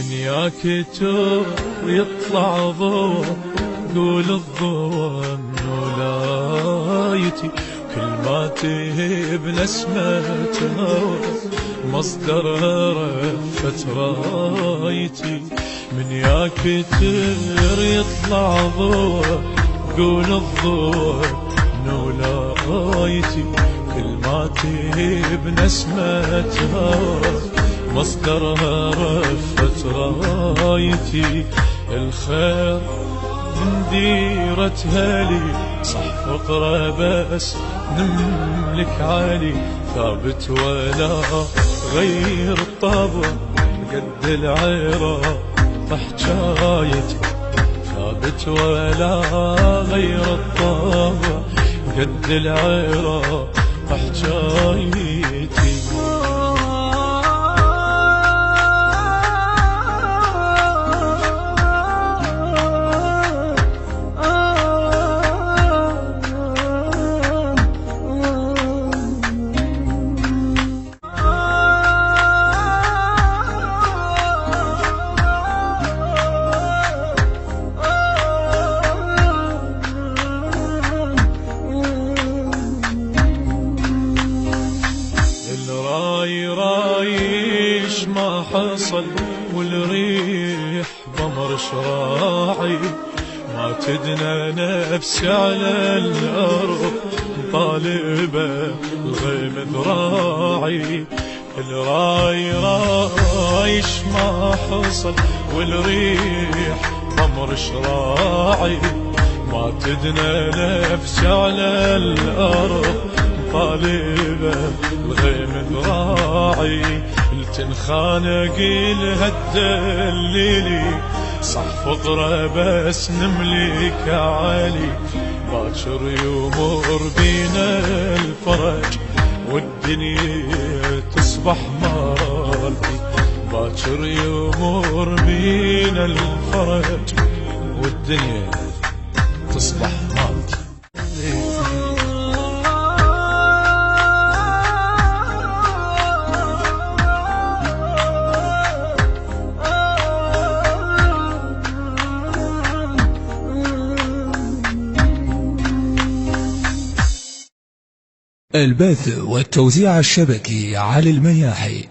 من ياكتر يطلع ضوء، قول الضوء من ولايتي، كل ما تهب نسمة هوى مصدر رفة رايتي. من ياكتر يطلع ضوء، قول الضوء من ولايتي، كل ما تهب نسمة هوى مصدرها رفة رايتي. الخير من ديرتها لي، صح فقرة بس نملك عالي، ثابت ولا غير الطبع قد العراق حكايتي، ثابت ولا غير الطبع قد العراق حكايتي. رايش ما حصل والريح ضمر شراعي، ما تدنى نفسي على الأرض طالبة الغيم ذراعي. رايش ما حصل والريح ضمر شراعي، ما تدنى نفسي على الأرض طالبة الغيم ذراعي. التنخانق لها تدللي، صح فقرة بس نملك عالي، باكر يمر بينا الفرج والدنيا تصبح مالتي، باكر يمر بينا الفرج والدنيا تصبح مالتي. البث والتوزيع الشبكي على المياحي